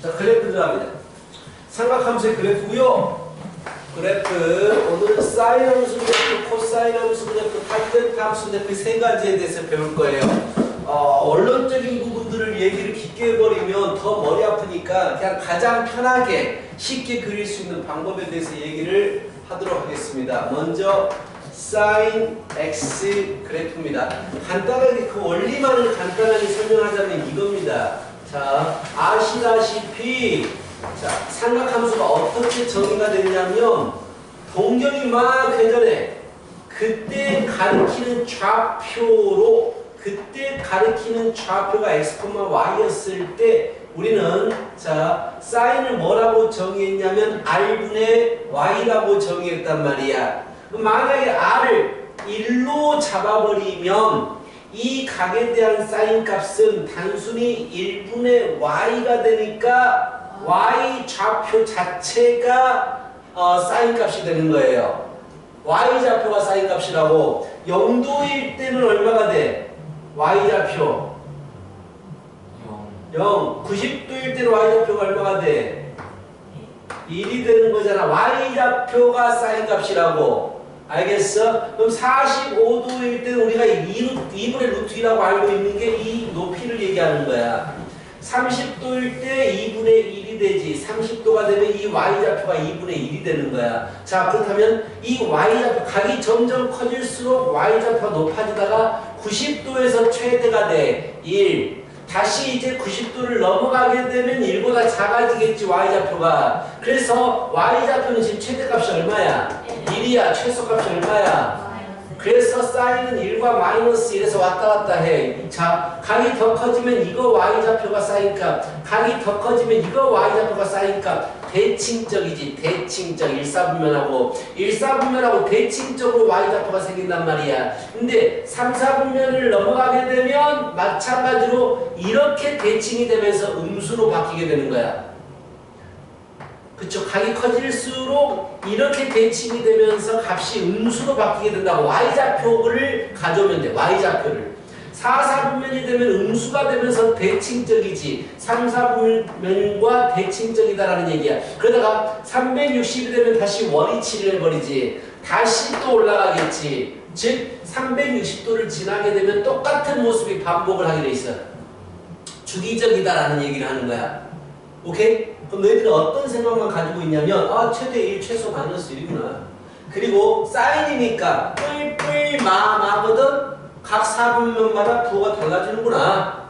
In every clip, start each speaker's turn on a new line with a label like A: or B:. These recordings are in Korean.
A: 자, 그래프 들어갑니다. 삼각함수의 그래프고요. 그래프, 오늘은 사인 함수 그래프, 코사인 함수 그래프, 탄젠트 함수 그래프 세 가지에 대해서 배울 거예요. 원론적인 부분들을 얘기를 깊게 해버리면 더 머리 아프니까 그냥 가장 편하게 쉽게 그릴 수 있는 방법에 대해서 얘기를 하도록 하겠습니다. 먼저 sin x 그래프입니다. 간단하게 그 원리만을 간단하게 설명하자면 이겁니다. 자, 아시다시피 자, 삼각함수가 어떻게 정의가 됐냐면 동경이 막 회전해. 그때 가리키는 좌표가 x, y였을 때 우리는 자, 사인을 뭐라고 정의했냐면 r분의 y라고 정의했단 말이야. 만약에 r을 1로 잡아버리면 이 각에 대한 사인 값은 단순히 1분의 y가 되니까 y 좌표 자체가 사인 값이 되는 거예요. y 좌표가 사인 값이라고. 0도일 때는 얼마가 돼? y 좌표 0. 90도일 때는 y 좌표가 얼마가 돼? 1이 되는 거잖아. y 좌표가 사인 값이라고. 알겠어? 그럼 45도일 때는 우리가 2분의 루트 2라고 알고 있는 게 이 높이를 얘기하는 거야. 30도일 때 2분의 1이 되지. 30도가 되면 이 y좌표가 2분의 1이 되는 거야. 자, 그렇다면 이 y좌표, 각이 점점 커질수록 y좌표가 높아지다가 90도에서 최대가 돼. 1. 다시 이제 90도를 넘어가게 되면 1보다 작아지겠지, y좌표가. 그래서 y좌표는 지금 최대값이 얼마야? 1이야. 최소값이 얼마야? 그래서 사인은 1과 마이너스 1에서 왔다 갔다 해. 자, 각이 더 커지면 이거 y좌표가 사인값, 각이 더 커지면 이거 y좌표가 사인값. 대칭적이지. 대칭적. 일사분면하고 대칭적으로 y좌표가 생긴단 말이야. 근데 3, 4분면을 넘어가게 되면 마찬가지로 이렇게 대칭이 되면서 음수로 바뀌게 되는 거야. 그쵸? 각이 커질수록 이렇게 대칭이 되면서 값이 음수로 바뀌게 된다고. y좌표를 가져오면 돼. y좌표를. 4, 4분면이 되면 음수가 되면서 대칭적이지. 3, 4분면과 대칭적이다라는 얘기야. 그러다가 360이 되면 다시 원위치를 해버리지. 다시 또 올라가겠지. 즉 360도를 지나게 되면 똑같은 모습이 반복을 하게 돼 있어. 주기적이다라는 얘기를 하는 거야. 오케이? 그럼 너희들은 어떤 생각만 가지고 있냐면 최대 1, 최소 마이너스 1이구나. 그리고 사인이니까 뿔뿔 마거든. 각 4분면마다 부호가 달라지는구나.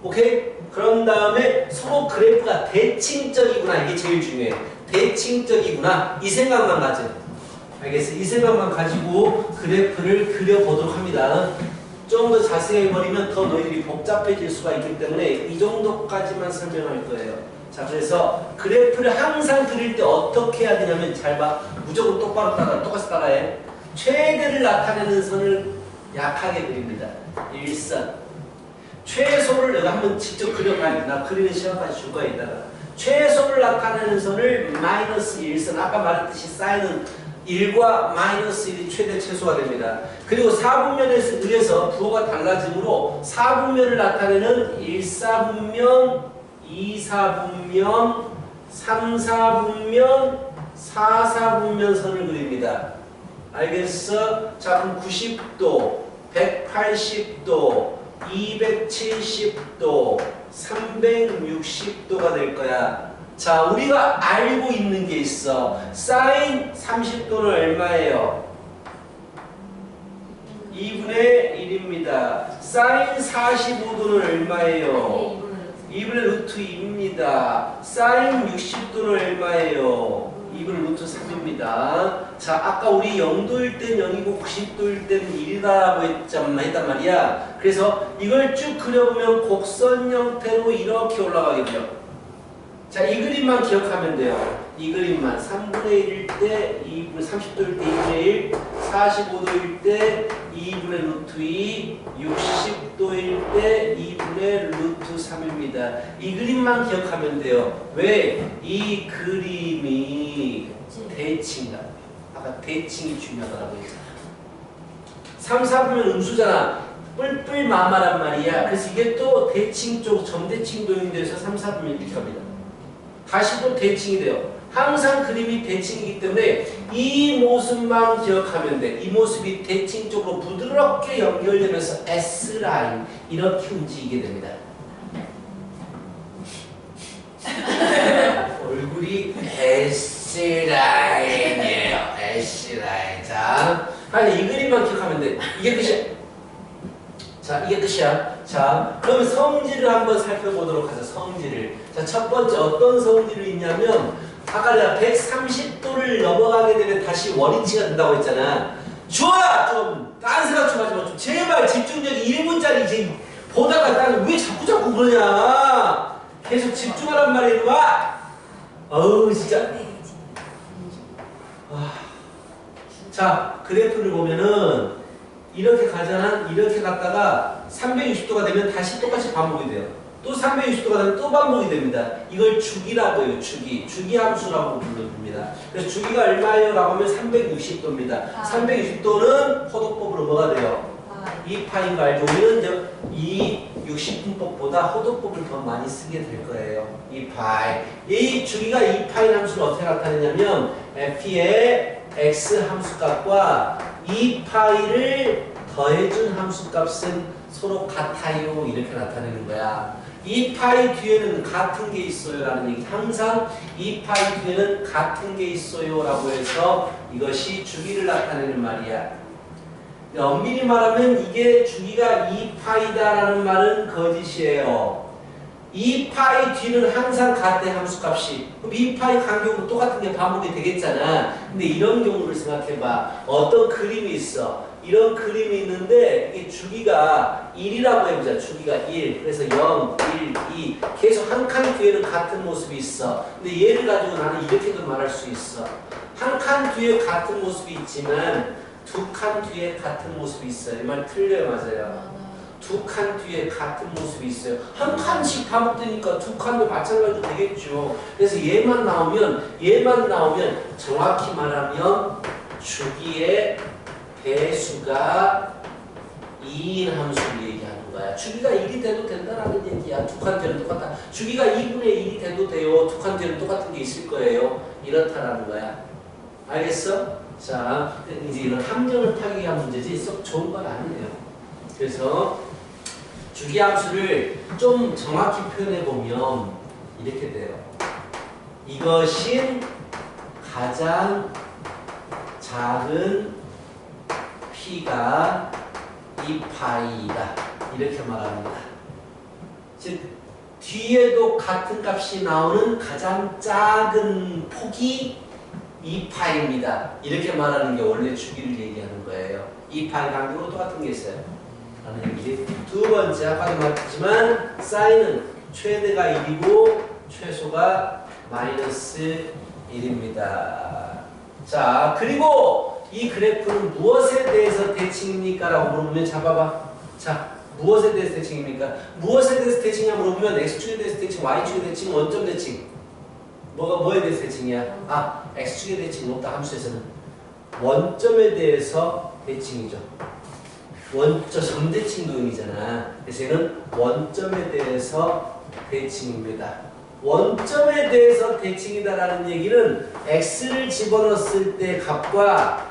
A: 오케이? 그런 다음에 서로 그래프가 대칭적이구나. 이게 제일 중요해. 대칭적이구나. 이 생각만 가져. 알겠어? 이 생각만 가지고 그래프를 그려보도록 합니다. 좀 더 자세히 해버리면 더 너희들이 복잡해질 수가 있기 때문에 이 정도까지만 설명할 거예요. 자, 그래서 그래프를 항상 그릴 때 어떻게 해야 되냐면 잘 봐. 무조건 똑바로 똑같이 따라해. 최대를 나타내는 선을 약하게 그립니다. 일선. 최소를 내가 한번 직접 그려봐야 돼. 나 그리는 시간까지 줄 거야, 이따가. 최소를 나타내는 선을 마이너스 1선. 아까 말했듯이 사인은 1과 마이너스 1이 최대 최소가 됩니다. 그리고 4분면에서 의해서 부호가 달라지므로 4분면을 나타내는 1사분면, 2사분면, 3사분면, 4사분면 선을 그립니다. 알겠어? 자, 그럼 90도, 180도, 270도, 360도가 될 거야. 자, 우리가 알고 있는 게 있어. 사인 30도는 얼마예요? 2분의 1입니다. 사인 45도는 얼마예요? 2분의 루트 2입니다. 사인 60도는 얼마예요? 2분의 루트 3입니다. 자, 아까 우리 0도일 땐 0이고 90도일 땐 1이다라고 했단 말이야. 그래서 이걸 쭉 그려보면 곡선 형태로 이렇게 올라가게 돼요. 자, 이 그림만 기억하면 돼요. 이 그림만. 3분의 1일 때 2분의 30도일 때 2분의 1, 45도일 때 2분의 루트 2, 60도일 때 2분의 루트 3입니다. 이 그림만 기억하면 돼요. 왜? 이 그림이 대칭이다. 아까 대칭이 중요하다고 했잖아. 3, 4분면 음수잖아. 뿔뿔 마마란 말이야. 그래서 이게 또 대칭 쪽, 점대칭 도형이 돼서 3, 4분면 이렇게 갑니다. 다시 또 대칭이 돼요. 항상 그림이 대칭이기 때문에 이 모습만 기억하면 돼. 이 모습이 대칭 쪽으로 부드럽게 연결되면서 S라인 이렇게 움직이게 됩니다. 얼굴이 S라인이에요. S라인. 자, 아니 이 그림만 기억하면 돼. 이게 끝이야. 자, 이게 끝이야. 자, 그럼 성질을 한번 살펴보도록 하죠. 성질을. 자, 첫 번째 어떤 성질이 있냐면 아까 내가 130도를 넘어가게 되면 다시 원위치가 된다고 했잖아. 좋아! 좀 딴 생각 좀 하지 마. 좀 제발 집중력이 1분짜리 이제 보다가 나는 왜 자꾸 그러냐. 계속 집중하란 말이야. 와! 어우 진짜. 자, 그래프를 보면은 이렇게 가잖아. 이렇게 갔다가 360도가 되면 다시 똑같이 반복이 돼요. 또 360도가 되면 또 반복이 됩니다. 이걸 주기라고 해요. 주기 함수라고 부릅니다. 그래서 주기가 얼마예요? 라고 하면 360도입니다. 360도는 호도법으로 뭐가 돼요? 2파인 거 알죠? 우리는 이 60분법보다 호도법을 더 많이 쓰게 될 거예요. 2파이. 이 주기가 2파인 함수를 어떻게 나타내냐면 f의 x 함수값과 2파이를 더해준 함수값은 서로 같아요. 이렇게 나타내는 거야. 2파이 뒤에는 같은 게 있어요 라는 얘기. 항상 2파이 뒤에는 같은 게 있어요 라고 해서 이것이 주기를 나타내는 말이야. 엄밀히 말하면 이게 주기가 2파이다 라는 말은 거짓이에요. 2파이 뒤는 항상 같아 함수값이. 그럼 2파이 간격도 똑같은 게 반복이 되겠잖아. 근데 이런 경우를 생각해봐. 어떤 그림이 있어. 이런 그림이 있는데 이게 주기가 1이라고 해보자. 주기가 1. 그래서 0, 1, 2 계속 한 칸 뒤에는 같은 모습이 있어. 근데 얘를 가지고 나는 이렇게도 말할 수 있어. 한 칸 뒤에 같은 모습이 있지만 두 칸 뒤에 같은 모습이 있어요. 이 말 틀려요? 맞아요? 두 칸 뒤에 같은 모습이 있어요. 한 칸씩 반복되니까 두 칸도 마찬가지로 되겠죠. 그래서 얘만 나오면 정확히 말하면 주기의 배수가 2인 함수를 얘기하는 거야. 주기가 1이 돼도 된다라는 얘기야. 두 칸 뒤에는 똑같다. 주기가 2분의 1이 돼도 돼요. 두 칸 뒤에는 똑같은 게 있을 거예요. 이렇다라는 거야. 알겠어? 자, 이제 이런 함정을 타기 위한 문제지 썩 좋은 건 아니에요. 그래서 주기함수를 좀 정확히 표현해 보면 이렇게 돼요. 이것이 가장 작은 p가 2파이다. 이렇게 말합니다. 즉 뒤에도 같은 값이 나오는 가장 작은 폭이 2파입니다. 이렇게 말하는 게 원래 주기를 얘기하는 거예요. 2파이 간격으로 똑같은 게 있어요. 라는 얘기지. 두 번째, 아까도 말했지만 사인은 최대가 1이고 최소가 마이너스 1입니다. 자, 그리고 이 그래프는 무엇에 대해서 대칭입니까? 라고 물어보면 잡아봐. 자, 무엇에 대해서 대칭입니까? 무엇에 대해서 대칭이냐 물어보면 x축에 대해서 대칭, y축에 대칭, 원점 대칭. 뭐에 대해서 대칭이야? 아, x축에 대칭 없다 함수에서는 원점에 대해서 대칭이죠. 점대칭 도형이잖아. 그래서 얘는 원점에 대해서 대칭입니다. 원점에 대해서 대칭이다라는 얘기는 x를 집어넣었을 때 값과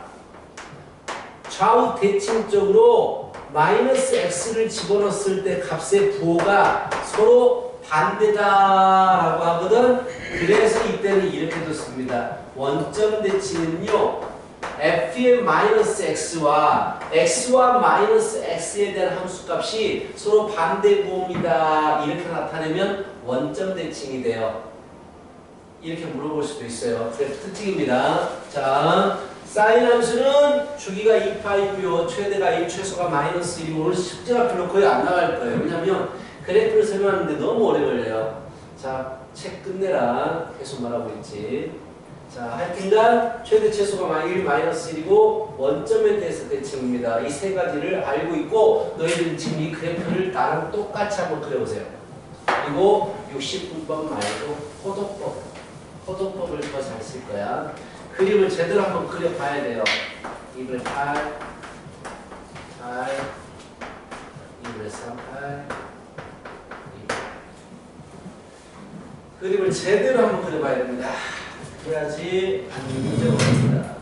A: 좌우 대칭적으로 마이너스 x를 집어넣었을 때 값의 부호가 서로 반대다라고 하거든. 그래서 이때는 이렇게 뒀습니다. 원점 대칭은요. f의 마이너스 x와 마이너스 x에 대한 함수값이 서로 반대 부호입니다. 이렇게 나타내면 원점 대칭이 돼요. 이렇게 물어볼 수도 있어요. 그래서 특징입니다. 자, 사인 함수는 주기가 2파이고요. 최대가 1, 최소가 마이너스 1이고 오늘 숙제가 별로 거의 안 나갈 거예요. 왜냐면 그래프를 설명하는데 너무 오래 걸려요. 자, 책 끝내라. 계속 말하고 있지. 자, 하여튼간 최대 최소가 1, 마이너스 1이고 원점에 대해서 대칭입니다. 이 세 가지를 알고 있고 너희들은 지금 이 그래프를 나랑 똑같이 한번 그려보세요. 그리고 60분법 말고 호도법을 더 잘 쓸 거야. 그림을 제대로 한번 그려봐야 돼요. 2분의 8, 2분의 3, 8, 그림을 제대로 한번 그려봐야 됩니다. 그래야지 문제가 옵니다.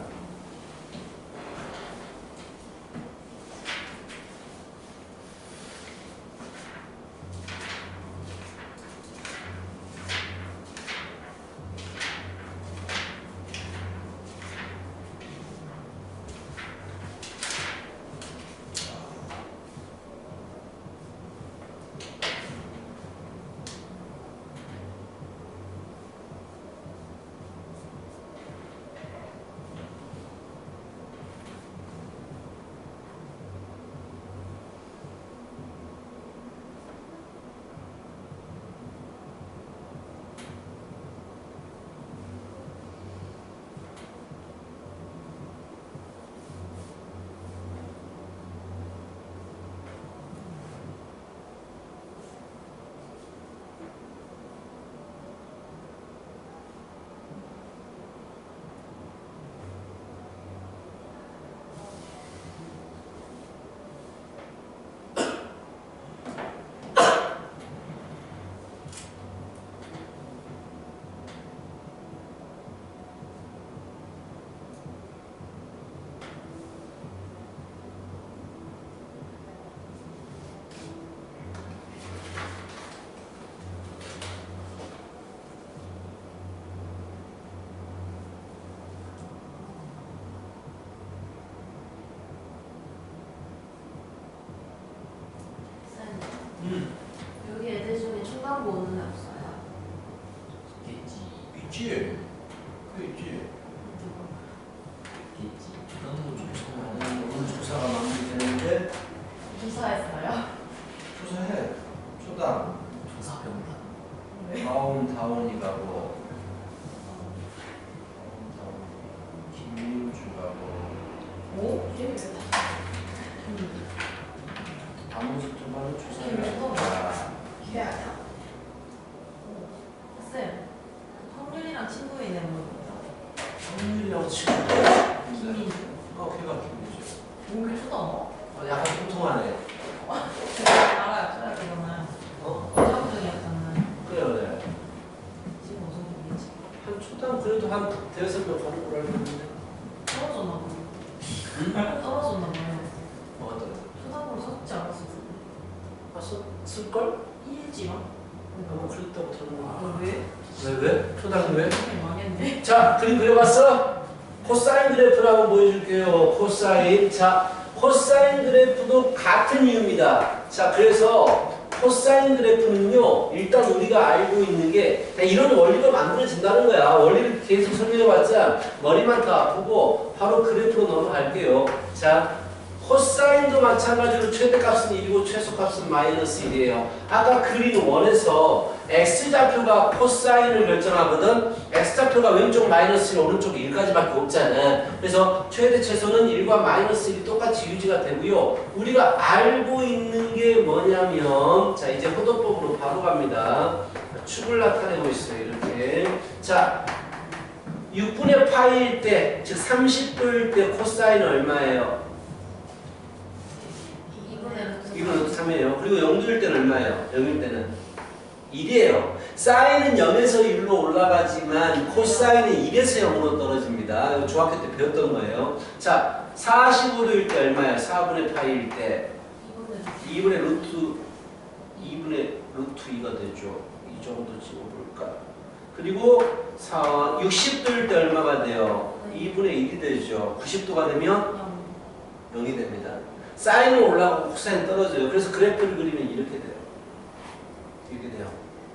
B: 여기 애들 중에 초등부 오는 애 없어요?
A: 있지. 그 있지. 오늘 조사가 마무리되는데
B: 조사했어요?
A: 조사해. 초당.
B: 네.
A: 다운이 가고 김민주 가고
B: 오? 걔왜 다?
A: 아무것도 바로 조사를
B: 김민주
A: 한다.
B: 걔 아니야? 쌤, 성률이랑 친구인 애 뭐예요?
A: 성률이라고 친구.
B: 김민주.
A: 걔가 김민주.
B: 목이 초등어?
A: 약간 통통하네.
B: 알아요, 초등학교는. 사무중이었잖아요.
A: 그래.
B: 지금 무슨 중이지?
A: 한 초당 그래도 한 대여섯 명 가는 걸 알고 있는데.
B: 떨어졌나 봐요.
A: 응?
B: 떨어졌나 봐요.
A: 뭐가 떨어져?
B: 초등부로 섰지 않았어요?
A: 쓸걸?
B: 일지만?
A: 아마 그랬다고 들었는데.
B: 왜?
A: 왜? 초당 왜?
B: 망했네.
A: 자, 그림 그려봤어? 코사인 그래프를 한번 보여줄게요. 코사인. 자, 코사인 그래프도 같은 이유입니다. 자, 그래서 코사인 그래프는요, 일단 우리가 알고 있는 게 이런 원리로 만들어진다는 거야. 원리를 계속 설명해봤자 머리만 더 아프고 바로 그래프로 넘어갈게요. 자, 코사인도 마찬가지로 최대값은 1이고 최소값은 마이너스 1이에요. 아까 그린 원에서 x좌표가 코사인을 결정하거든. x좌표가 왼쪽 마이너스 1, 오른쪽 1까지밖에 없잖아. 그래서 최대 최소는 1과 마이너스 1이 똑같이 유지가 되고요. 우리가 알고 있는 게 뭐냐면, 자, 이제 호도법으로 바로 갑니다. 축을 나타내고 있어요. 이렇게. 자, 6분의 파이일 때, 즉 30도일 때 코사인은 얼마예요? 2분의 3이에요. 그리고 0도일 때는 얼마예요? 0일 때는 1이에요. 사인은 0에서 1로 올라가지만 코사인은 1에서 0으로 떨어집니다. 이거 중학교 때 배웠던 거예요. 자, 45도일 때 얼마예요? 4분의 파이일 때 2분의 루트 2가 되죠. 이 정도 집어볼까? 그리고 60도일 때 얼마가 돼요? 2분의 1이 되죠. 90도가 되면 0이 됩니다. 사인은 올라가고 코사인 떨어져요. 그래서 그래프를 그리면 이렇게 돼요. 이렇게 돼요.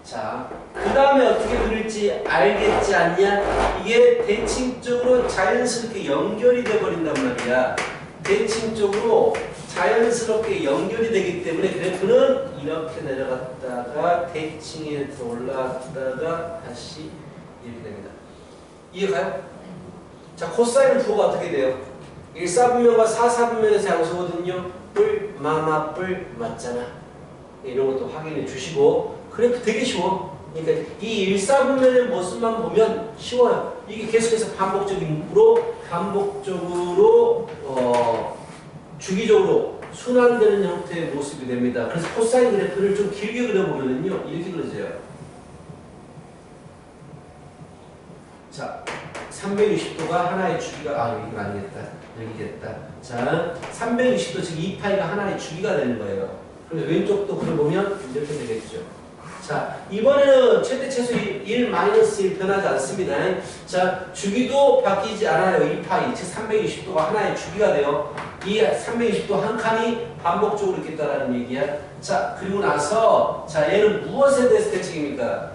A: 자, 그 다음에 어떻게 그릴지 알겠지 않냐? 이게 대칭적으로 자연스럽게 연결이 돼 버린단 말이야. 대칭적으로 자연스럽게 연결이 되기 때문에 그래프는 이렇게 내려갔다가 대칭에 올라갔다가 다시 이렇게 됩니다. 이해가요? 자, 코사인 부호가 어떻게 돼요? 1사분면과 4사분면에서 양수거든요. 뿔, 마마, 뿔 맞잖아. 이런 것도 확인해 주시고 그래프 되게 쉬워. 그러니까 이 1사분면의 모습만 보면 쉬워요. 이게 계속해서 반복적으로 주기적으로 순환되는 형태의 모습이 됩니다. 그래서 코사인 그래프를 좀 길게 그려보면요 이렇게 그려져요. 자, 360도가 하나의 주기가, 이건 아니겠다. 여기겠다. 자, 360도, 즉 2파이가 하나의 주기가 되는 거예요. 그래서 왼쪽도 그걸 보면 이렇게 되겠죠. 자, 이번에는 최대 최소 1 마이너스 1 변하지 않습니다. 자, 주기도 바뀌지 않아요. 2파이, 즉 360도가 하나의 주기가 돼요. 이 360도 한 칸이 반복적으로 있겠다라는 얘기야. 자, 그리고 나서, 자, 얘는 무엇에 대해서 대칭입니까?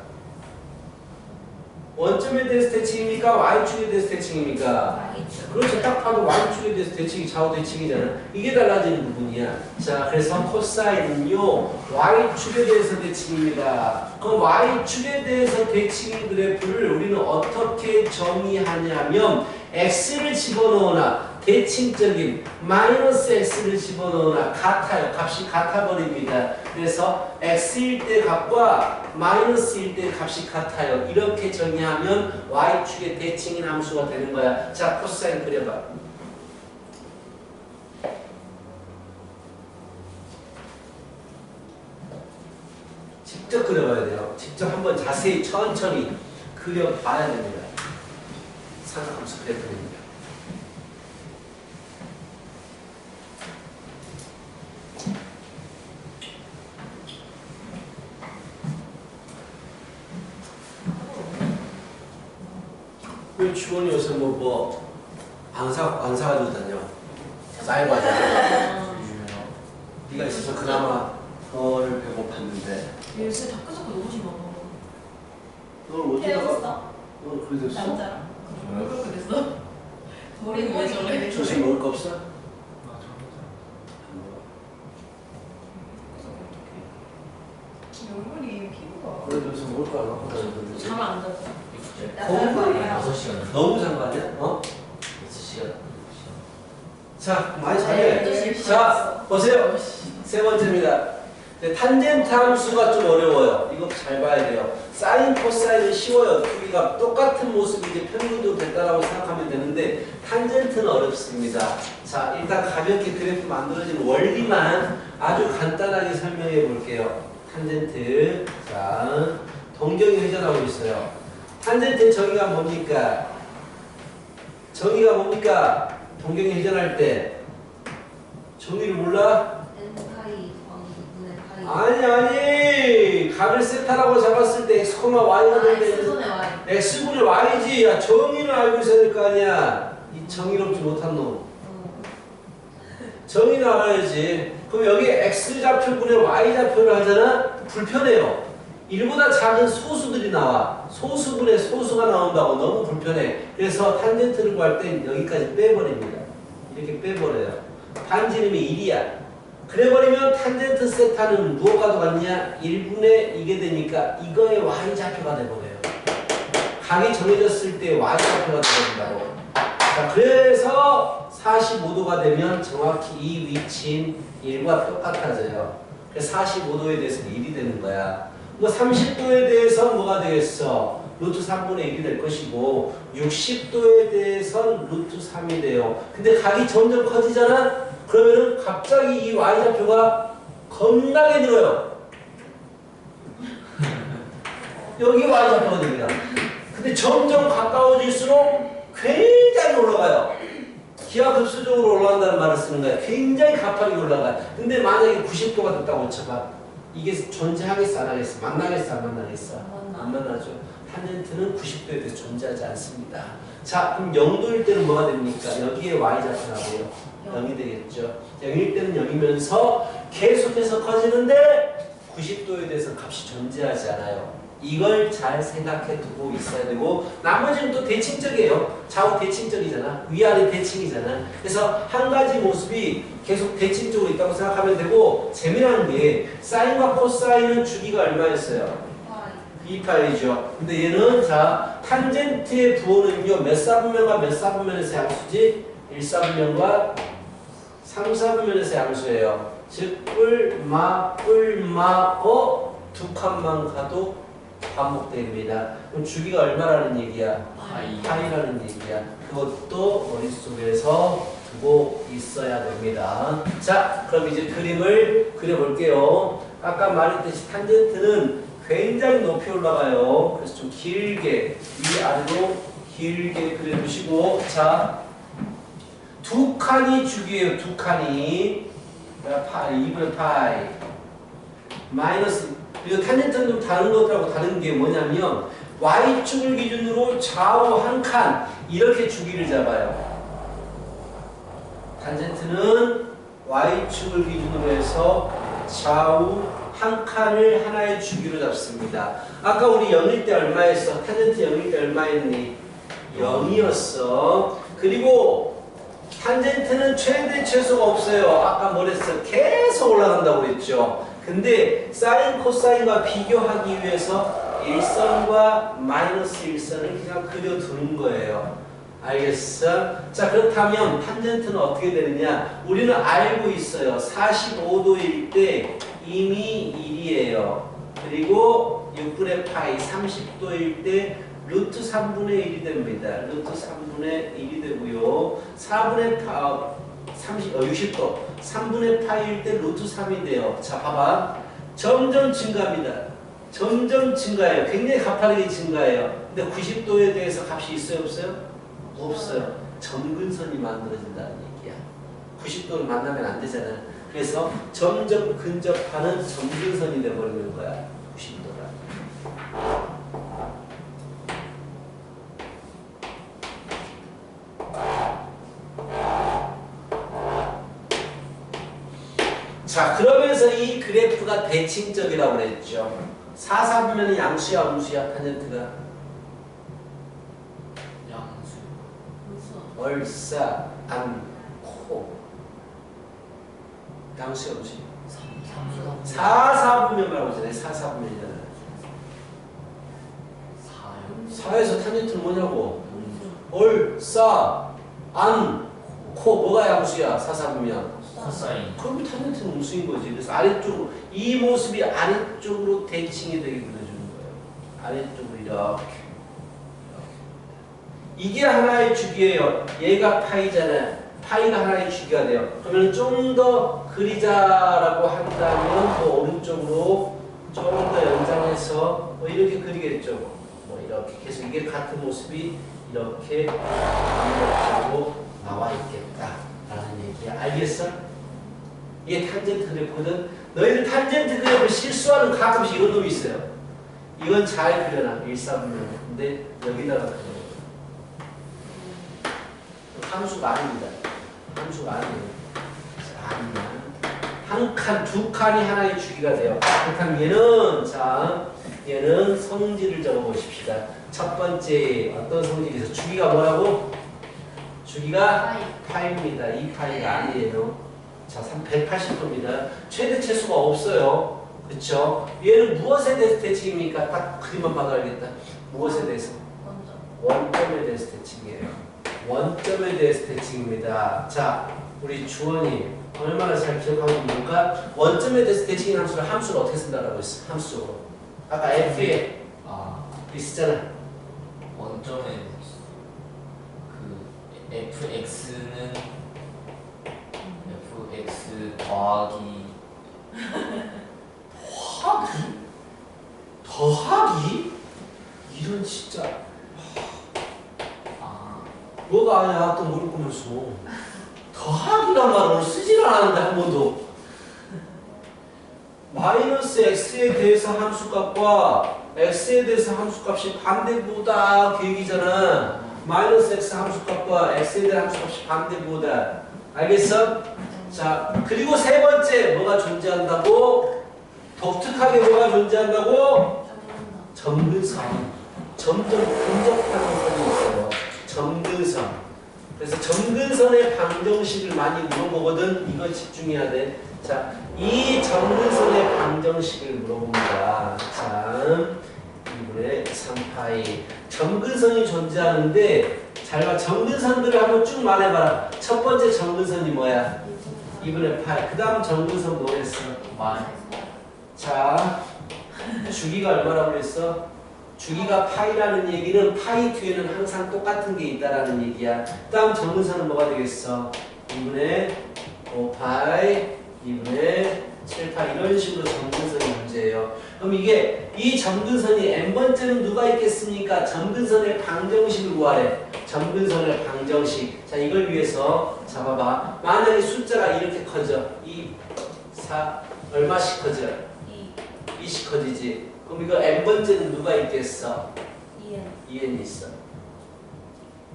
A: 원점에 대해서 대칭입니까? Y축에 대해서 대칭입니까? 그렇죠. 딱 봐도 Y축에 대해서 대칭이 좌우 대칭이잖아. 이게 달라지는 부분이야. 자, 그래서 코사인은요, Y축에 대해서 대칭입니다. 그럼 Y축에 대해서 대칭인 그래프를 우리는 어떻게 정의하냐면, X를 집어넣거나, 대칭적인 마이너스 X를 집어넣으나 같아요. 값이 같아버립니다. 그래서 X일 때 값과 마이너스일 때 값이 같아요. 이렇게 정의하면 Y축의 대칭인 함수가 되는 거야. 자, 코사인 그려봐. 직접 그려봐야 돼요. 직접 한번 자세히 천천히 그려봐야 됩니다. 삼각함수 그래프입니다. 왜 주원이 요새 안 사가지고 다녀? 쌀 과자. 네가 있어서 그나마 너를 배고팠는데.
B: 요새 닭가슴살 너무 심하.
A: 널 어디다가?
B: 헤어졌어?
A: 너 그렇게 됐어?
B: 남자랑? 왜 그렇게 됐어? 머리는 왜 저래?
A: 조식 먹을 거 없어?
B: 얼굴이 피부가
A: 그래 그래서 먹을 거 안 갖고 다니던데.
B: 잠을 안 잤어.
A: 너무
C: 6시간.
A: 너무 장관이야? 어?
C: 6시간.
A: 자, 많이 잘해.
B: 네,
A: 자, 보세요. 세 번째입니다. 탄젠트 함수가 좀 어려워요. 이거 잘 봐야 돼요. 사인, 코사인은 쉬워요. 두 개가 똑같은 모습이 이제 평균도 됐다라고 생각하면 되는데 탄젠트는 어렵습니다. 자, 일단 가볍게 그래프 만들어진 원리만 아주 간단하게 설명해 볼게요. 탄젠트. 자, 동경이 회전하고 있어요. 탄젠트 정의가 뭡니까? 정의가 뭡니까? 동경이 회전할 때 정의를 몰라?
B: N파이 광분의 파이.
A: 아니 각을 세타라고 잡았을 때 x, y가 될 때
B: X분의 Y.
A: x분의 y지. 야, 정의를 알고 있어야 될 거 아니야. 이 정의롭지 못한 놈. 정의는 알아야지. 그럼 여기 x좌표분의 y좌표를 하잖아? 불편해요. 1보다 작은 소수들이 나와. 소수분의 소수가 나온다고 너무 불편해. 그래서 탄젠트를 구할 땐 여기까지 빼버립니다. 이렇게 빼버려요. 반지름이 1이야. 그래버리면 탄젠트 세타는 무엇과도 같냐? 1분의 이게 되니까 이거의 y좌표가 돼버려요. 각이 정해졌을 때 y좌표가 돼버린다고. 자, 그래서 45도가 되면 정확히 이 위치인 1과 똑같아져요. 그래서 45도에 대해서는 1이 되는 거야. 30도에 대해서 뭐가 되겠어? 루트 3분의 1이 될 것이고 60도에 대해서는 루트 3이 돼요. 근데 각이 점점 커지잖아? 그러면은 갑자기 이 y좌표가 겁나게 늘어요. 여기 y좌표가 됩니다. 근데 점점 가까워질수록 굉장히 올라가요. 기하급수적으로 올라간다는 말을 쓰는 거야. 굉장히 가파르게 올라가요. 근데 만약에 90도가 됐다고 쳐봐. 이게 존재하겠어 안 하겠어? 만나겠어 안 만나겠어? 안 만나죠. 탄젠트는 90도에 대해서 존재하지 않습니다. 자, 그럼 0도일 때는 뭐가 됩니까? 여기에 y좌표가 돼요. 0이 되겠죠. 0일 때는 0이면서 계속해서 커지는데 90도에 대해서 값이 존재하지 않아요. 이걸 잘 생각해 두고 있어야 되고 나머지는 또 대칭적이에요. 좌우 대칭적이잖아. 위아래 대칭이잖아. 그래서 한 가지 모습이 계속 대칭적으로 있다고 생각하면 되고 재미난 게 사인과 코사인은 주기가 얼마였어요? 2파이죠. 근데 얘는 자 탄젠트의 부호는요 몇 사분면과 몇 사분면에서 양수지? 1사분면과 3사분면에서 양수예요. 즉 뿔마 두 칸만 가도 반복됩니다. 그럼 주기가 얼마라는 얘기야? 파이라는 얘기야. 그것도 머릿속에서 두고 있어야 됩니다. 자, 그럼 이제 그림을 그려볼게요. 아까 말했듯이 탄젠트는 굉장히 높이 올라가요. 그래서 좀 길게 위아래로 길게 그려주시고 자, 두 칸이 주기예요. 두 칸이 파이, 2분의 파이 마이너스 이거 탄젠트는 좀 다른 것들하고 다른 게 뭐냐면 Y축을 기준으로 좌우 한 칸 이렇게 주기를 잡아요. 탄젠트는 Y축을 기준으로 해서 좌우 한 칸을 하나의 주기로 잡습니다. 아까 우리 0일 때 얼마였어? 탄젠트 0일 때 얼마였니? 0이었어. 그리고 탄젠트는 최대 최소가 없어요. 아까 뭐랬어? 계속 올라간다고 그랬죠. 근데 사인 코사인과 비교하기 위해서 일선과 마이너스 일선을 그냥 그려두는 거예요. 알겠어? 자, 그렇다면 탄젠트는 어떻게 되느냐? 우리는 알고 있어요. 45도일 때 이미 1이에요. 그리고 6분의 파이 30도일 때 루트 3분의 1이 됩니다. 루트 3분의 1이 되고요. 60도 3분의 파이일 때 루트 3이 돼요. 자, 봐봐. 점점 증가합니다. 점점 증가해요. 굉장히 가파르게 증가해요. 근데 90도에 대해서 값이 있어요? 없어요? 없어요. 점근선이 만들어진다는 얘기야. 90도를 만나면 안 되잖아. 그래서 점점 근접하는 점근선이 돼버리는 거야. 90도가. 자, 그러면서 이 그래프가 대칭적이라고 그랬죠. 4,4분면은 양수야, 음수야, 탄젠트가? 얼싸, 안, 코. 양수야, 음수야? 4,4분면 말하고 있잖아요. 4,4분면이잖아요. 4에서 탄젠트는 뭐냐고? 얼싸, 안, 코. 뭐가 양수야? 4,4분면?
C: 코사인.
A: 그럼 탄젠트는 음수인 거지. 그래서 아래쪽으로 이 모습이 아래쪽으로 대칭이 되게 그려주는 거예요. 아래쪽으로 이렇게. 이게 하나의 주기예요. 얘가 파이잖아요. 파이가 하나의 주기가 돼요. 그러면 좀 더 그리자라고 한다면 더 오른쪽으로 좀 더 연장해서 뭐 이렇게 그리겠죠. 뭐 이렇게 계속 이게 같은 모습이 이렇게 반복적으로 나와 있겠다라는 얘기야. 알겠어? 이게 탄젠트 그래프거든. 너희들 탄젠트 그래프 실수하는 가끔씩 이런 놈이 있어요. 이건 잘 그려놔. 1,4분면. 근데 여기다가 그려. 함수가 아닙니다. 함수가 아니에요. 아니야. 한 칸, 두 칸이 하나의 주기가 돼요. 그렇다면 얘는, 자, 얘는 성질을 적어보십시다. 첫 번째, 어떤 성질에서 주기가 뭐라고? 주기가 파이입니다. 이 파이가 아니에요. 자, 180도입니다. 최대 최소가 없어요. 그쵸? 얘는 무엇에 대해서 대칭입니까? 딱 그림만 봐도 알겠다. 무엇에 대해서? 원점에 대해서 대칭이에요. 원점에 대해서 대칭입니다. 자, 우리 주원이 얼마나 잘 기억하고 있는가? 원점에 대해서 대칭인 함수를 어떻게 쓴다라고 했어? 함수적으로. 아까 F에 있었잖아.
C: 원점에 그 fx는 fx 더하기
A: 더하기? 이런 진짜
C: 아
A: 뭐가 아니야 또 모를 거면서 더하기란 말을 쓰질 않았는데 한 번도 마이너스 x에 대해서 함수값과 x에 대해서 함수값이 반대보다 그 얘기잖아. 마이너스 x 함수값과 x에 대한 함수값이 반대보다. 알겠어? 자, 그리고 세 번째 뭐가 존재한다고? 독특하게 뭐가 존재한다고? 점근선. 점점 근접하는 선이 있어요. 점근선. 그래서 점근선의 방정식을 많이 물어보거든. 이거 집중해야 돼. 자, 이 점근선의 방정식을 물어봅니다. 자, 2분의 3파이. 점근선이 존재하는데 잘 봐. 점근선들을 한번 쭉 말해봐라. 첫 번째 점근선이 뭐야? 2분의 8. 그 다음 점근선 뭐랬어? 자, 주기가 얼마라고 그랬어? 주기가 파이라는 얘기는 파이 뒤에는 항상 똑같은 게 있다라는 얘기야. 그 다음 점근선은 뭐가 되겠어? 2분의 5파이 2분의 7, 8 이런 식으로 점근선이 문제예요. 그럼 이게 이 점근선이 n번째는 누가 있겠습니까? 점근선의 방정식을 구하래. 점근선의 방정식. 자, 이걸 위해서 잡아봐. 만약에 숫자가 이렇게 커져. 2, 4 얼마씩 커져? 2씩 커지지. 그럼 이거 n번째는 누가 있겠어? 2n 있어.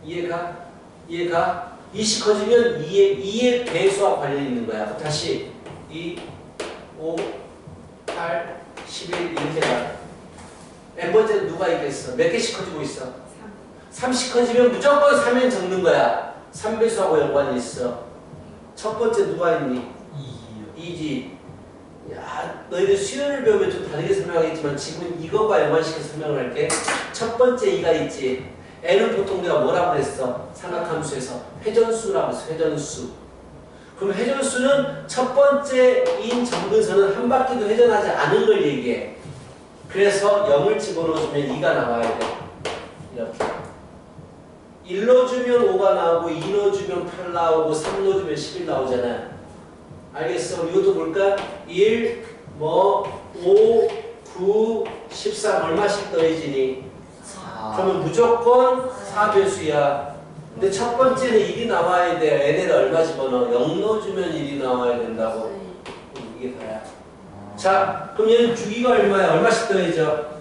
A: 이해가? 2씩 커지면 2의 배수와 관련이 있는 거야. 그럼 다시 2, 5, 8, 11 이렇게 가. n번째는 누가 있겠어? 몇 개씩 커지고 있어? 3씩 커지면 무조건 3엔 적는 거야. 3배수하고 연관이 있어. 첫 번째 누가 있니? 2지. 야, 너희들 수열을 배우면 좀 다르게 설명하겠지만 지금 이것과 연관시켜서 설명을 할게. 첫 번째 2가 있지. n은 보통 내가 뭐라고 그랬어? 삼각함수에서 회전수라고 했어. 회전수. 그럼 회전수는 첫 번째인 점근선은 한 바퀴도 회전하지 않은 걸 얘기해. 그래서 0을 집어넣어주면 2가 나와야 돼. 이렇게. 1 넣어주면 5가 나오고 2 넣어주면 8 나오고 3 넣어주면 11 나오잖아. 알겠어? 그럼 이것도 볼까? 1, 5, 9, 13 얼마씩 더해지니? 그러면 무조건 4배수야. 근데 첫 번째는 1이 나와야 돼. n에다 얼마 집어넣어? 0 넣어주면 1이 나와야 된다고. 이게 다야. 자, 그럼 얘는 주기가 얼마야? 얼마씩 더해져?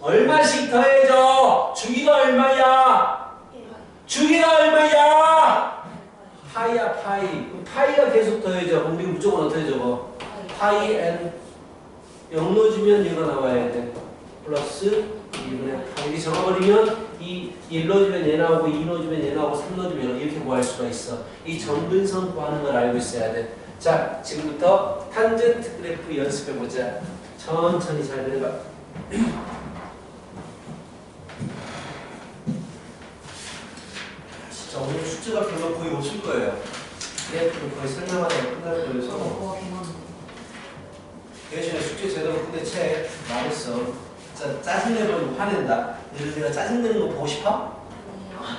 A: 얼마씩 더해져? 주기가 얼마야? 주기가 얼마야? 파이야, 파이. 그럼 파이가 계속 더해져. 그럼 우리 무조건 어떻게 적어? 파이 n 0 넣어주면 얘가 나와야 돼. 플러스 2분의 파이. 이렇게 적어버리면 1 넣어주면 얘 나오고 2 넣어주면 얘 나오고 3 넣어주면 이렇게 구할 수가 있어. 이 점근선 구하는 걸 알고 있어야 돼. 자, 지금부터 탄젠트 그래프 연습해보자. 천천히 잘 들어봐. 진짜 오늘 숙제가 별로 거의 없을 거예요. 그래프를 거의 설명하다가 끝날 거여서 대신에 숙제 제대로 끝내 책 말했어. 진짜 짜증내면 화낸다. 너희들 내가 짜증내는 거 보고 싶어?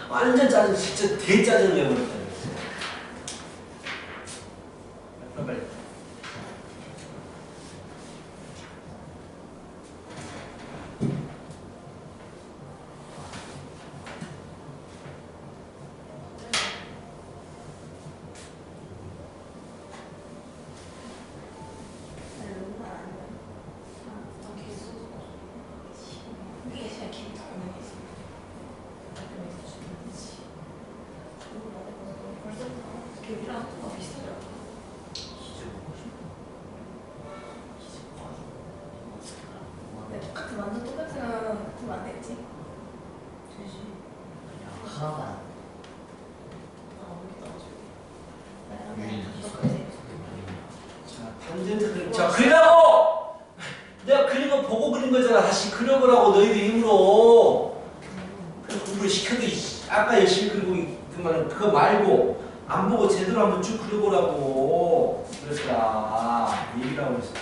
A: 완전 짜증, 진짜 대짜증 내버렸다. 빨리.
B: 완전 똑같으면 그럼 안 되지? 되지.
C: 하나가
A: 자, 탄젠트 그래프. 자, 그리라고! 내가 그린 거 보고 그린 거잖아. 다시 그려보라고 너희들 힘으로. 그래서 공부를 시켜도 아까 열심히 그리고 있더만 그거 말고 안 보고 제대로 한번 쭉 그려보라고. 그랬더라. 얘기를 하고 있어.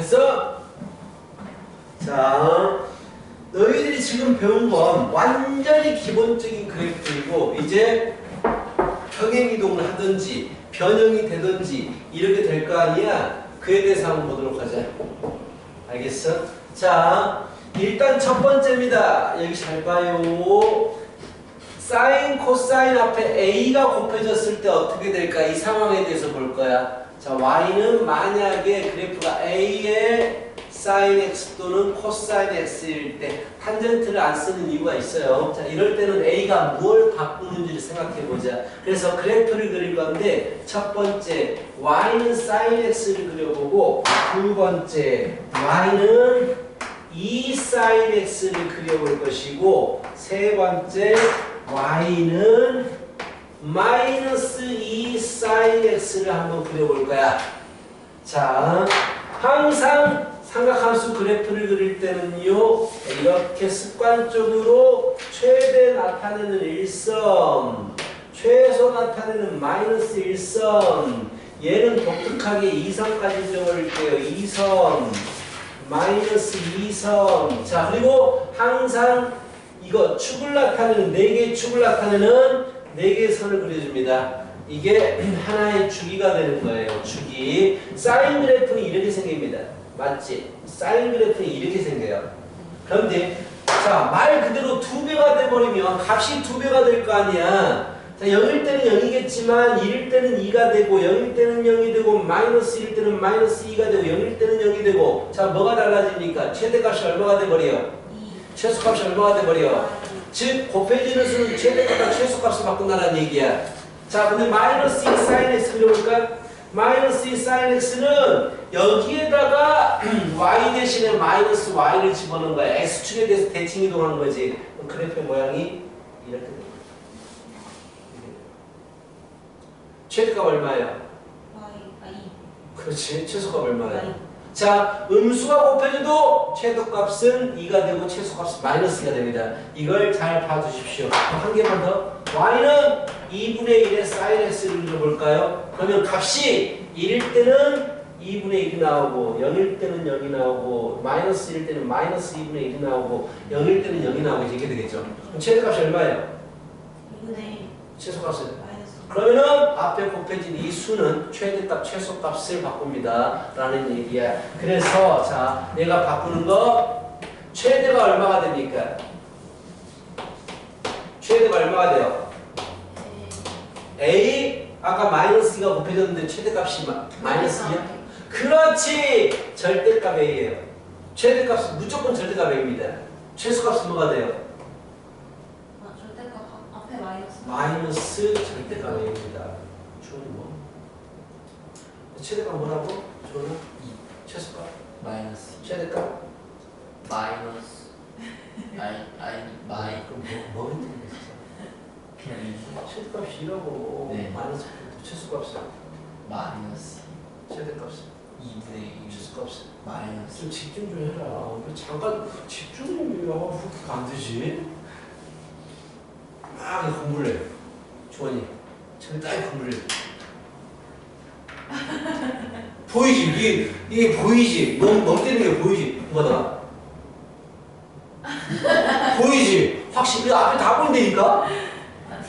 A: 됐어? 자, 너희들이 지금 배운 건 완전히 기본적인 그래프이고 이제 평행이동을 하든지 변형이 되든지 이렇게 될 거 아니야. 그에 대해서 한번 보도록 하자. 알겠어? 자, 일단 첫 번째입니다. 여기 잘 봐요. 사인, 코사인 앞에 A가 곱해졌을 때 어떻게 될까? 이 상황에 대해서 볼 거야. 자, Y는 만약에 그래프가 A의 사인 X 또는 코사인 X일 때 탄젠트를 안 쓰는 이유가 있어요. 자, 이럴 때는 A가 뭘 바꾸는지를 생각해 보자. 그래서 그래프를 그릴 건데 첫 번째 Y는 사인 X를 그려보고 두 번째 Y는 2 사인 X를 그려볼 것이고 세 번째 Y는 마이너스 2 사인 X를 한번 그려볼 거야. 자, 항상 삼각함수 그래프를 그릴 때는요, 이렇게 습관적으로 최대 나타내는 1선, 최소 나타내는 마이너스 1선, 얘는 독특하게 2선까지 그려버릴게요. 2선, 마이너스 2선. 자, 그리고 항상 이거 축을 나타내는 4개의 축을 나타내는 4개의 선을 그려줍니다. 이게 하나의 주기가 되는 거예요. 주기. 사인 그래프는 이렇게 생깁니다. 맞지? 사인 그래프는 이렇게 생겨요. 그런데 자, 말 그대로 2배가 돼버리면 값이 2배가 될 거 아니야. 자, 0일 때는 0이겠지만 1일 때는 2가 되고 0일 때는 0이 되고 마이너스 1일 때는 마이너스 2가 되고 0일 때는 0이 되고 자, 뭐가 달라집니까? 최대값이 얼마가 돼버려요? 최소값이 얼마가 돼버려? 즉 곱해지는 수는 최대값과 최소값을 바꾼다는 얘기야. 자, 근데 마이너스 2 사인 x 그려볼까? 마이너스 2 사인 x는 여기에다가 y 대신에 마이너스 y를 집어넣은 거야. x축에 대해서 대칭 이동하는 거지. 그럼 그래프의 모양이 이렇게 됩니다. 최대값 얼마예요? 그렇지. 최소값 얼마예요? 자, 음수가 곱해져도 최소값은 2가 되고 최소값은 마이너스 2가 됩니다. 이걸 잘 봐주십시오. 한 개만 더. y는 2분의 1의 사인 x를 그려볼까요? 그러면 값이 1일 때는 2분의 1이 나오고 0일 때는 0이 나오고 마이너스 1일 때는 마이너스 2분의 1이 나오고 0일 때는 0이 나오고 이렇게 되겠죠. 그럼 최대값이 얼마예요?
B: 2분의 1
A: 최소값은?
B: 마이너스
A: 그러면은 앞에 곱해진 이 수는 최대값, 최소값을 바꿉니다. 라는 얘기야. 그래서 자, 내가 바꾸는 거 최대가 얼마가 됩니까? 최대가 얼마가 돼요? A 아까 마이너스 2가 곱해졌는데 최대값이 마이너스 2야? 그렇지! 절대값 A예요. 최대값은 무조건 절대값 A입니다. 최소값은 뭐가 돼요?
B: 절대값 앞에 마이너스
A: 마이너스 절대값 A입니다. 주원이 뭐? 최대값 뭐라고? 주원아? 최소값?
C: 마이너스
A: 최대값?
C: 마이너스 마이
A: 그럼 뭐 했는데
C: 그냥
A: 최대값이 2라고
C: 네.
A: 마이너스 최소값은?
C: 마이너스
A: 최대값은?
C: 2분의 1
A: 최소값은?
C: 마이너스
A: 좀 집중 좀 해라. 왜 잠깐 집중 좀 해라. 그렇게 안 되지? 막 공부를 해. 주원이 절대 공부를 해. 보이지? 이게 보이지? 멍 때리는 게 보이지? 뭐다? 보이지? 확실히 앞에 다 보인다니까?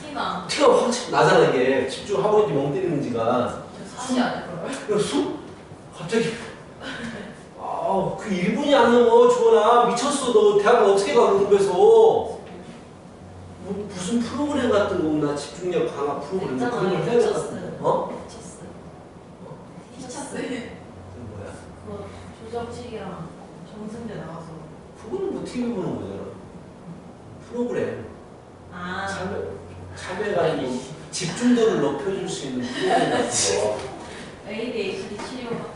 B: 티나
A: 티가 확 나잖아 이게. 집중하고 있지 멍 때리는지가.
B: 사실 아닐걸
A: 야, 갑자기. 그 1분이 안 넘어, 주원아. 미쳤어, 너. 대학은 어떻게 가, 그래서. 무슨 프로그램 같은 거 없나? 집중력 강화 프로그램. 그런 걸 해야 될 것 같은데. 어?
B: 티처스
A: 그게 뭐야?
B: 그거 조정식이랑 정승재 나와서
A: 그거는 뭐 TV 보는 거잖아. 프로그램.
B: 아
A: 참여해가지고 집중도를 높여줄 수 있는 프로그램 같은 거.
B: ADHD 치료 같은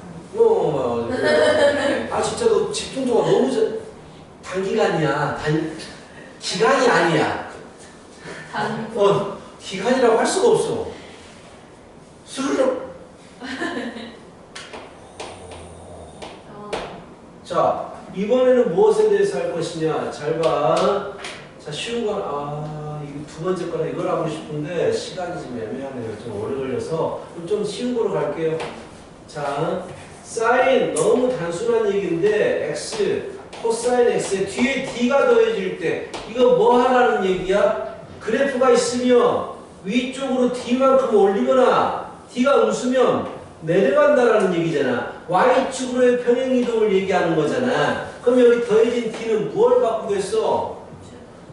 A: 아 진짜 너 집중도가 너무 단기간이야. 기간이 아니야.
B: 단
A: 기간이라고 할 수가 없어. 스르륵. 자, 이번에는 무엇에 대해서 할 것이냐. 잘 봐. 자, 쉬운 건 이거 두 번째 거라 이걸 하고 싶은데 시간이 좀 애매하네요. 좀 오래 걸려서 좀 쉬운 거로 갈게요. 자, 사인 너무 단순한 얘기인데 x 코사인 x에 뒤에 d가 더해질 때 이거 뭐 하라는 얘기야? 그래프가 있으면 위쪽으로 d만큼 올리거나 T가 웃으면 내려간다라는 얘기잖아. Y축으로의 평행이동을 얘기하는 거잖아. 그럼 여기 더해진 T는 무엇을 바꾸겠어?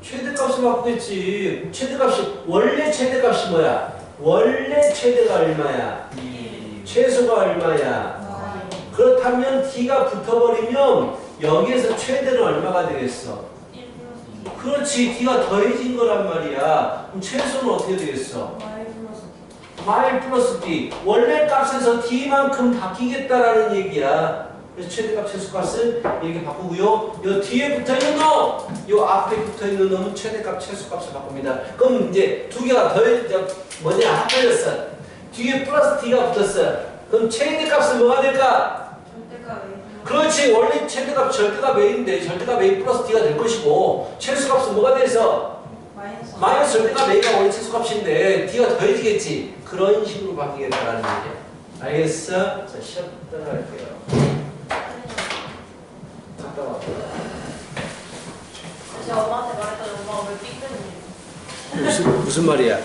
A: 최대값을 바꾸겠지. 최대값이 원래 최대값이 뭐야? 원래 최대가 얼마야? 최소가 얼마야? 그렇다면 T가 붙어버리면 여기에서 최대는 얼마가 되겠어? 그렇지. T가 더해진 거란 말이야. 그럼 최소는 어떻게 되겠어? y 플러스 D. 원래 값에서 T만큼 바뀌겠다라는 얘기야. 그래서 최대값, 최소값을 이렇게 바꾸고요. 요 뒤에 붙어있는 놈, 요 앞에 붙어있는 놈은 최대값, 최소값을 바꿉니다. 그럼 이제 두 개가 합쳐졌어. 뒤에 플러스 T가 붙었어. 그럼 최대값은 뭐가 될까? 그렇지. 원래 최대값 절대값 A인데 절대값 A 플러스 T가 될 것이고 최소값은 뭐가 돼서? 마이너스 절대값 A가 원래 최소값인데 T가 더해지겠지. 그런 식으로 바뀌겠다라는 얘기야. 알겠어? 자, 시험 따라갈게요. 갔다 와.
B: 제가 엄마한테 말했더니 엄마가 왜 삥 때문에
A: 무슨 말이야?